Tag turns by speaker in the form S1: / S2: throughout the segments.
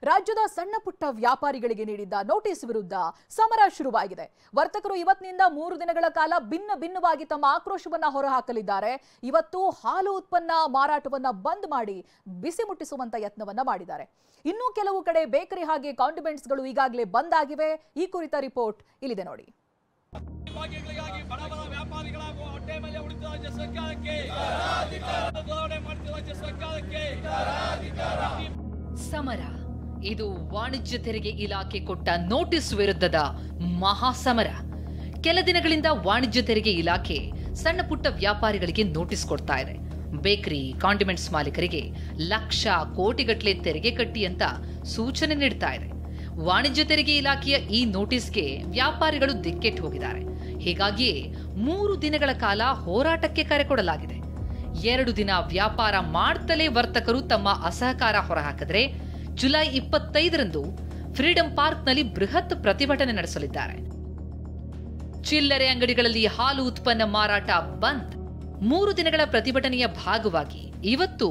S1: ರಾಜ್ಯದ ಸಣ್ಣ ಪುಟ್ಟ ವ್ಯಾಪಾರಿಗಳಿಗೆ ನೀಡಿದ್ದ ನೋಟಿಸ್ ವಿರುದ್ಧ ಸಮರ ಶುರುವಾಗಿದೆ. ವರ್ತಕರು ಇವತ್ತಿನಿಂದ 3 ದಿನಗಳ ಕಾಲ ಭಿನ್ನವಾಗಿ ತಮ್ಮ ಆಕ್ರೋಶವನ್ನ ಹೊರಹಾಕಲಿದ್ದಾರೆ. ಇವತ್ತು ಹಾಲು ಉತ್ಪನ್ನ ಮಾರಾಟವನ್ನ ಬಂದ್ ಮಾಡಿ ಬಿಸಿ ಮುಟ್ಟಿಸುವಂತ ಯತ್ನವನ್ನ ಮಾಡಿದ್ದಾರೆ. ಇನ್ನು ಕೆಲವು ಕಡೆ ಬೇಕರಿ ಹಾಗೆ ಕಾಂಡಿಮೆಂಟ್ಸ್ಗಳು ಈಗಾಗಲೇ ಬಂದ್ ಆಗಿವೆ. ಈ ಕುರಿತ ರಿಪೋರ್ಟ್ ಇಲ್ಲಿದೆ ನೋಡಿ.
S2: ಸಮರ ಇದು ವಾಣಿಜ್ಯ ತೆರಿಗೆ ಇಲಾಖೆ ಕೊಟ್ಟ ನೋಟಿಸ್ ವಿರುದ್ಧದ ಮಹಾಸಮರ. ಕೆಲ ದಿನಗಳಿಂದ ವಾಣಿಜ್ಯ ತೆರಿಗೆ ಇಲಾಖೆ ಸಣ್ಣ ಪುಟ್ಟ ವ್ಯಾಪಾರಿಗಳಿಗೆ ನೋಟಿಸ್ ಕೊಡ್ತಾ ಇದೆ. ಬೇಕರಿ, ಕಾಂಡಿಮೆಂಟ್ಸ್ ಮಾಲೀಕರಿಗೆ ಲಕ್ಷ ಕೋಟಿಗಟ್ಟಲೆ ತೆರಿಗೆ ಕಟ್ಟಿ ಅಂತ ಸೂಚನೆ ನೀಡ್ತಾ ಇದೆ. ವಾಣಿಜ್ಯ ತೆರಿಗೆ ಇಲಾಖೆಯ ಈ ನೋಟಿಸ್ಗೆ ವ್ಯಾಪಾರಿಗಳು ದಿಕ್ಕೆಟ್ಟು ಹೋಗಿದ್ದಾರೆ. ಹೀಗಾಗಿಯೇ 3 ದಿನಗಳ ಕಾಲ ಹೋರಾಟಕ್ಕೆ ಕರೆ ಕೊಡಲಾಗಿದೆ. 2 ದಿನ ವ್ಯಾಪಾರ ಮಾಡ್ತಲೇ ವರ್ತಕರು ತಮ್ಮ ಅಸಹಕಾರ ಹೊರಹಾಕಿದ್ರೆ ಜುಲೈ 25ರಂದು ಫ್ರೀಡಂ ಪಾರ್ಕ್ನಲ್ಲಿ ಬೃಹತ್ ಪ್ರತಿಭಟನೆ ನಡೆಸಲಿದ್ದಾರೆ. ಚಿಲ್ಲರೆ ಅಂಗಡಿಗಳಲ್ಲಿ ಹಾಲು ಉತ್ಪನ್ನ ಮಾರಾಟ ಬಂದ್. 3 ದಿನಗಳ ಪ್ರತಿಭಟನೆಯ ಭಾಗವಾಗಿ ಇವತ್ತು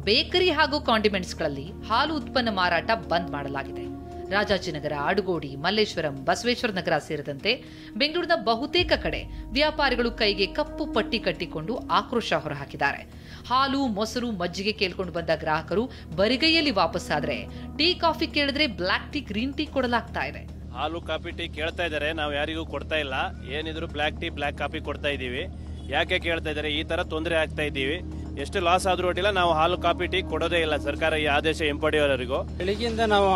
S2: ಬೇಕರಿ ಹಾಗೂ ಕಾಂಡಿಮೆಂಟ್ಸ್ಗಳಲ್ಲಿ ಹಾಲು ಉತ್ಪನ್ನ ಮಾರಾಟ ಬಂದ್ ಮಾಡಲಾಗಿದೆ. ರಾಜಾಜಿನಗರ, ಆಡುಗೋಡಿ, ಮಲ್ಲೇಶ್ವರಂ, ಬಸವೇಶ್ವರ ನಗರ ಸೇರಿದಂತೆ ಬೆಂಗಳೂರಿನ ಬಹುತೇಕ ಕಡೆ ವ್ಯಾಪಾರಿಗಳು ಕೈಗೆ ಕಪ್ಪು ಪಟ್ಟಿ ಕಟ್ಟಿಕೊಂಡು ಆಕ್ರೋಶ ಹೊರಹಾಕಿದ್ದಾರೆ. ಹಾಲು, ಮೊಸರು, ಮಜ್ಜಿಗೆ ಕೇಳ್ಕೊಂಡು ಬಂದ ಗ್ರಾಹಕರು ಬರಿಗೈಯಲ್ಲಿ ವಾಪಸ್ಸಾದ್ರೆ ಟೀ, ಕಾಫಿ ಕೇಳಿದ್ರೆ ಬ್ಲಾಕ್ ಟೀ, ಗ್ರೀನ್ ಟೀ ಕೊಡಲಾಗ್ತಾ ಇದೆ.
S3: ಹಾಲು, ಕಾಫಿ, ಟೀ ಕೇಳ್ತಾ ಇದಾರೆ. ನಾವು ಯಾರಿಗೂ ಕೊಡ್ತಾ ಇಲ್ಲ. ಏನಿದ್ರು ಬ್ಲಾಕ್ ಟೀ, ಬ್ಲಾಕ್ ಕಾಫಿ ಕೊಡ್ತಾ ಇದೀವಿ. ಯಾಕೆ ಕೇಳ್ತಾ ಇದಾರೆ? ಈ ತರ ತೊಂದರೆ ಆಗ್ತಾ ಇದೀವಿ. ಎಷ್ಟು ಲಾಸ್ ಆದ್ರೂ ಒಟ್ಟಿಲ್ಲ, ನಾವು ಹಾಲು, ಕಾಫಿ, ಟೀ ಕೊಡೋದೇ ಇಲ್ಲ. ಸರ್ಕಾರ ಈ ಆದೇಶ ಹಿಂಪಡೆಯೋವರೆಗೂ
S4: ಬೆಳಿಗ್ಗೆಯಿಂದ ನಾವು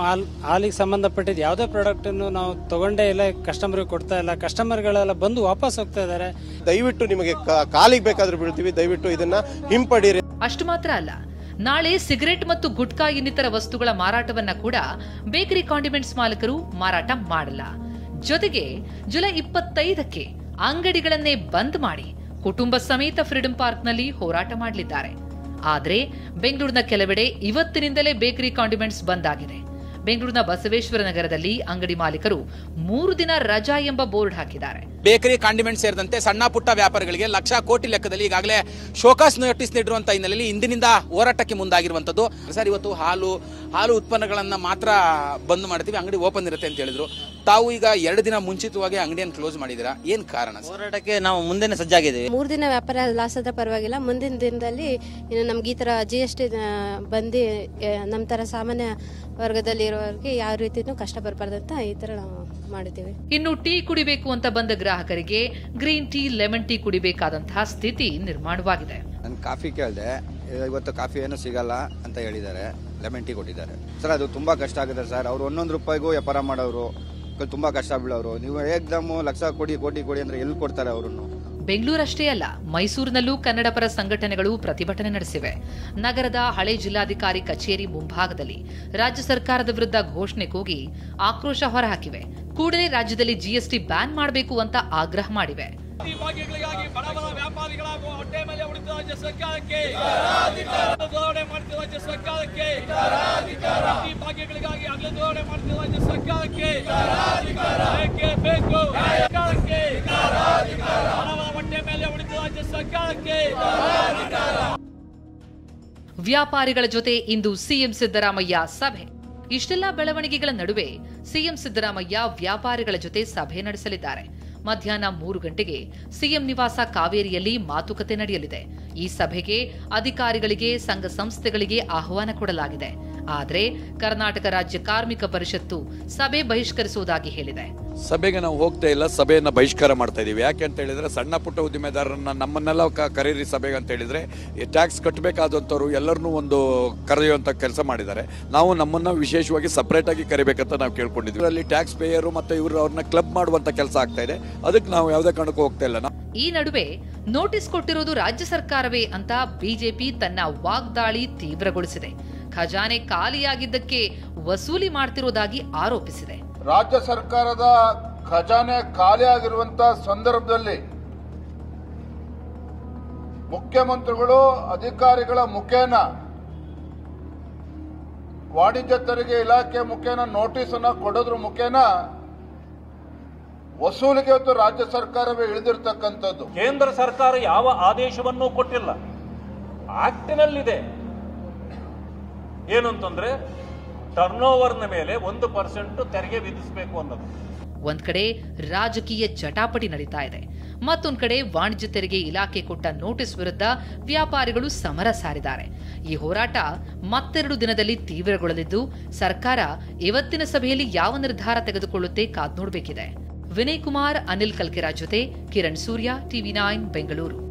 S4: ಹಾಲಿಗೆ ಸಂಬಂಧಪಟ್ಟಿದ್ದು ಯಾವುದೇ ಪ್ರಾಡಕ್ಟ್ ಅನ್ನು ನಾವು ತಗೊಂಡೇ ಇಲ್ಲ, ಕಸ್ಟಮರ್ಗೆ ಕೊಡ್ತಾ ಇಲ್ಲ. ಕಸ್ಟಮರ್ಗಳೆಲ್ಲ ಬಂದು ವಾಪಸ್ ಹೋಗ್ತಾ ಇದ್ದಾರೆ.
S5: ದಯವಿಟ್ಟು ನಿಮಗೆ ಕಾಲಿಗೆ ಬೇಕಾದ್ರೂ ಬಿಡ್ತೀವಿ, ದಯವಿಟ್ಟು ಇದನ್ನ ಹಿಂಪಡೀರಿ.
S2: ಅಷ್ಟು ಮಾತ್ರ ಅಲ್ಲ, ನಾಳೆ ಸಿಗರೆಟ್ ಮತ್ತು ಗುಟ್ಕಾ ಇನ್ನಿತರ ವಸ್ತುಗಳ ಮಾರಾಟವನ್ನ ಕೂಡ ಬೇಕರಿ, ಕಾಂಡಿಮೆಂಟ್ಸ್ ಮಾಲೀಕರು ಮಾರಾಟ ಮಾಡಲ್ಲ. ಜೊತೆಗೆ ಜುಲೈ 25ಕ್ಕೆ ಅಂಗಡಿಗಳನ್ನೇ ಬಂದ್ ಮಾಡಿ ಕುಟುಂಬ ಸಮೇತ ಫ್ರೀಡಂ ಪಾರ್ಕ್ನಲ್ಲಿ ಹೋರಾಟ ಮಾಡಲಿದ್ದಾರೆ. ಆದ್ರೆ ಬೆಂಗಳೂರಿನ ಕೆಲವೆಡೆ ಇವತ್ತಿನಿಂದಲೇ ಬೇಕರಿ, ಕಾಂಡಿಮೆಂಟ್ಸ್ ಬಂದ್ ಆಗಿದೆ. ಬೆಂಗಳೂರಿನ ಬಸವೇಶ್ವರ ನಗರದಲ್ಲಿ ಅಂಗಡಿ ಮಾಲೀಕರು 3 ದಿನ ರಜಾ ಎಂಬ ಬೋರ್ಡ್ ಹಾಕಿದ್ದಾರೆ.
S6: ಬೇಕರಿ, ಕಾಂಡಿಮೆಂಟ್ ಸೇರಿದಂತೆ ಸಣ್ಣ ಪುಟ್ಟ ವ್ಯಾಪಾರಿಗಳಿಗೆ ಲಕ್ಷ ಕೋಟಿ ಲೆಕ್ಕದಲ್ಲಿ ಈಗಾಗಲೇ ಶೋಕಾಸ್ ನೋಟಿಸ್ ನೀಡಿರುವಂತಹ ಹಿನ್ನೆಲೆಯಲ್ಲಿ ಇಂದಿನಿಂದ ಹೋರಾಟಕ್ಕೆ ಮುಂದಾಗಿರುವಂತದ್ದು. ಸರ್, ಇವತ್ತು ಹಾಲು ಉತ್ಪನ್ನಗಳನ್ನ ಮಾತ್ರ ಬಂದ್ ಮಾಡ್ತೀವಿ, ಅಂಗಡಿ ಓಪನ್ ಇರುತ್ತೆ ಅಂತ ಹೇಳಿದ್ರು. ತಾವು ಈಗ 2 ದಿನ ಮುಂಚಿತವಾಗಿ ಅಂಗಡಿಯನ್ನು ಕ್ಲೋಸ್ ಮಾಡಿದಿರಾ, ಏನ್ ಕಾರಣ?
S7: ಹೋರಾಟಕ್ಕೆ ನಾವು ಮುಂದೆನೆ ಸಜ್ಜಾಗಿದ್ದೀವಿ.
S8: 3 ದಿನ ವ್ಯಾಪಾರ ಲಾಸ್ ಆದ್ರೆ ಪರವಾಗಿಲ್ಲ, ಮುಂದಿನ ದಿನದಲ್ಲಿ ಇನ್ನು ನಮ್ಗೆ ಈ ತರ GST ಬಂದು ನಮ್ಮ ತರ ಸಾಮಾನ್ಯ ವರ್ಗದಲ್ಲಿ ಇರೋರಿಗೆ ಯಾವ ರೀತಿನೂ ಕಷ್ಟ ಬರಬಾರ್ದಂತ ಈ ತರ ನಾವು ಮಾಡಿದ್ದೀವಿ.
S2: ಇನ್ನು ಟೀ ಕುಡಿಬೇಕು ಅಂತ ಬಂದ ಗ್ರಾಹಕರಿಗೆ ಗ್ರೀನ್ ಟೀ, ಲೆಮನ್ ಟೀ ಕುಡಿಬೇಕಾದಂತಹ ಸ್ಥಿತಿ ನಿರ್ಮಾಣವಾಗಿದೆ.
S9: ನಾನು ಕಾಫಿ ಕೇಳಿದೆ, ಇವತ್ತು ಕಾಫಿ ಏನು ಸಿಗಲ್ಲ ಅಂತ ಹೇಳಿದ್ದಾರೆ. ಲೆಮನ್ ಟೀ ಕೊಟ್ಟಿದ್ದಾರೆ. ಸರ್, ಅದು ತುಂಬಾ ಕಷ್ಟ ಆಗಿದೆ ಸರ್. ಅವ್ರು 1 ರೂಪಾಯಿಗೂ ವ್ಯಾಪಾರ ಮಾಡೋರು, ತುಂಬಾ ಕಷ್ಟ ಬೀಳೋರು. ನೀವು ಏಕ್ದಮ್ ಲಕ್ಷ ಕೋಟಿ ಅಂದ್ರೆ ಎಲ್ಲಿ ಕೊಡ್ತಾರೆ ಅವ್ರನ್ನು?
S2: ಬೆಂಗಳೂರಷ್ಟೇ ಅಲ್ಲ, ಮೈಸೂರಿನಲ್ಲೂ ಕನ್ನಡ ಪರ ಸಂಘಟನೆಗಳು ಪ್ರತಿಭಟನೆ ನಡೆಸಿವೆ. ನಗರದ ಹಳೆ ಜಿಲ್ಲಾಧಿಕಾರಿ ಕಚೇರಿ ಮುಂಭಾಗದಲ್ಲಿ ರಾಜ್ಯ ಸರ್ಕಾರದ ವಿರುದ್ಧ ಘೋಷಣೆ ಕೂಗಿ ಆಕ್ರೋಶ ಹೊರಹಾಕಿವೆ. ಕೂಡಲೇ ರಾಜ್ಯದಲ್ಲಿ GST ಬ್ಯಾನ್ ಮಾಡಬೇಕು ಅಂತ ಆಗ್ರಹ ಮಾಡಿವೆ. ವ್ಯಾಪಾರಿಗಳ ಜೊತೆ ಇಂದು ಸಿಎಂ ಸಿದ್ದರಾಮಯ್ಯ ಸಭೆ. ಇಷ್ಟೆಲ್ಲ ಬೆಳವಣಿಗೆಗಳ ನಡುವೆ ಸಿಎಂ ಸಿದ್ದರಾಮಯ್ಯ ವ್ಯಾಪಾರಿಗಳ ಜೊತೆ ಸಭೆ ನಡೆಸಲಿದ್ದಾರೆ. ಮಧ್ಯಾಹ್ನ 3 ಗಂಟೆಗೆ ಸಿಎಂ ನಿವಾಸ ಕಾವೇರಿಯಲ್ಲಿ ಮಾತುಕತೆ ನಡೆಯಲಿದೆ. ಈ ಸಭೆಗೆ ಅಧಿಕಾರಿಗಳಿಗೆ, ಸಂಘ ಸಂಸ್ಥೆಗಳಿಗೆ ಆಹ್ವಾನ ಕೊಡಲಾಗಿದೆ. ಆದರೆ ಕರ್ನಾಟಕ ರಾಜ್ಯ ಕಾರ್ಮಿಕ ಪರಿಷತ್ತು ಸಭೆ ಬಹಿಷ್ಕರಿಸುವುದಾಗಿ ಹೇಳಿದೆ.
S10: ಸಭೆಗೆ ನಾವು ಹೋಗ್ತಾ ಇಲ್ಲ, ಸಭೆಯನ್ನ ಬಹಿಷ್ಕಾರ ಮಾಡ್ತಾ ಇದೀವಿ. ಯಾಕೆ ಅಂತ ಹೇಳಿದ್ರೆ ಸಣ್ಣ ಪುಟ್ಟ ಉದ್ದಿಮೆದಾರರನ್ನ ನಮ್ಮನ್ನೆಲ್ಲ ಕರೀರಿ ಸಭೆಗೆ ಅಂತ ಹೇಳಿದ್ರೆ ಟ್ಯಾಕ್ಸ್ ಕಟ್ಟಬೇಕಾದಂಥವ್ರು ಎಲ್ಲರನ್ನೂ ಒಂದು ಕರೆಯುವಂತ ಕೆಲಸ ಮಾಡಿದ್ದಾರೆ. ನಾವು ನಮ್ಮನ್ನ ವಿಶೇಷವಾಗಿ ಸಪರೇಟ್ ಆಗಿ ಕರಿಬೇಕಂತ ನಾವು ಕೇಳ್ಕೊಂಡಿದ್ವಿ. ಅಲ್ಲಿ ಟ್ಯಾಕ್ಸ್ ಪೇಯರು ಮತ್ತೆ ಇವರು ಅವ್ರನ್ನ ಕ್ಲಬ್ ಮಾಡುವಂತ ಕೆಲಸ ಆಗ್ತಾ ಇದೆ. ಅದಕ್ಕೆ ನಾವು ಯಾವುದೇ ಕಾರಣಕ್ಕೂ ಹೋಗ್ತಾ ಇಲ್ಲ.
S2: ಈ ನಡುವೆ ನೋಟಿಸ್ ಕೊಟ್ಟಿರೋದು ರಾಜ್ಯ ಸರ್ಕಾರವೇ ಅಂತ ಬಿಜೆಪಿ ತನ್ನ ವಾಗ್ದಾಳಿ ತೀವ್ರಗೊಳಿಸಿದೆ. ಖಜಾನೆ ಖಾಲಿಯಾಗಿದ್ದಕ್ಕೆ ವಸೂಲಿ ಮಾಡ್ತಿರೋದಾಗಿ ಆರೋಪಿಸಿದೆ.
S11: ರಾಜ್ಯ ಸರ್ಕಾರದ ಖಜಾನೆ ಖಾಲಿಯಾಗಿರುವಂತಹ ಸಂದರ್ಭದಲ್ಲಿ ಮುಖ್ಯಮಂತ್ರಿಗಳು ಅಧಿಕಾರಿಗಳ ಮುಖೇನ ವಾಣಿಜ್ಯ ತೆರಿಗೆ ಇಲಾಖೆ ಮುಖೇನ ನೋಟಿಸ್ ಅನ್ನು ಕೊಡೋದ್ರ ಮುಖೇನ ವಸೂಲಿಗೆ ಇವತ್ತು ರಾಜ್ಯ ಸರ್ಕಾರವೇ ಇಳಿದಿರ್ತಕ್ಕಂಥದ್ದು.
S12: ಕೇಂದ್ರ ಸರ್ಕಾರ ಯಾವ ಆದೇಶವನ್ನೂ ಕೊಟ್ಟಿಲ್ಲ. ಆಕ್ಟಿನಲ್ಲಿದೆ ಏನು ಅಂತಂದ್ರೆ ಟರ್ನ್ಓವರ್ನ ಮೇಲೆ 1% ತೆರಿಗೆ ವಿಧಿಸಬೇಕು ಅನ್ನೋದು.
S2: ಒಂದ್ ಕಡೆ ರಾಜಕೀಯ ಜಟಾಪಟಿ ನಡೀತಾ ಇದೆ, ಮತ್ತೊಂದ್ ಕಡೆ ವಾಣಿಜ್ಯ ತೆರಿಗೆ ಇಲಾಖೆ ಕೊಟ್ಟ ನೋಟಿಸ್ ವಿರುದ್ಧ ವ್ಯಾಪಾರಿಗಳು ಸಮರ ಸಾರಿದ್ದಾರೆ. ಈ ಹೋರಾಟ ಮತ್ತೆರಡು ದಿನದಲ್ಲಿ ತೀವ್ರಗೊಳ್ಳಲಿದ್ದು, ಸರ್ಕಾರ ಇವತ್ತಿನ ಸಭೆಯಲ್ಲಿ ಯಾವ ನಿರ್ಧಾರ ತೆಗೆದುಕೊಳ್ಳುತ್ತೆ ಕಾದ್ ನೋಡಬೇಕಿದೆ. ವಿನಯ್ ಕುಮಾರ್, ಅನಿಲ್ ಕಲ್ಕೆರಾ ಜೊತೆ ಕಿರಣ್ ಸೂರ್ಯ, TV9 ಬೆಂಗಳೂರು.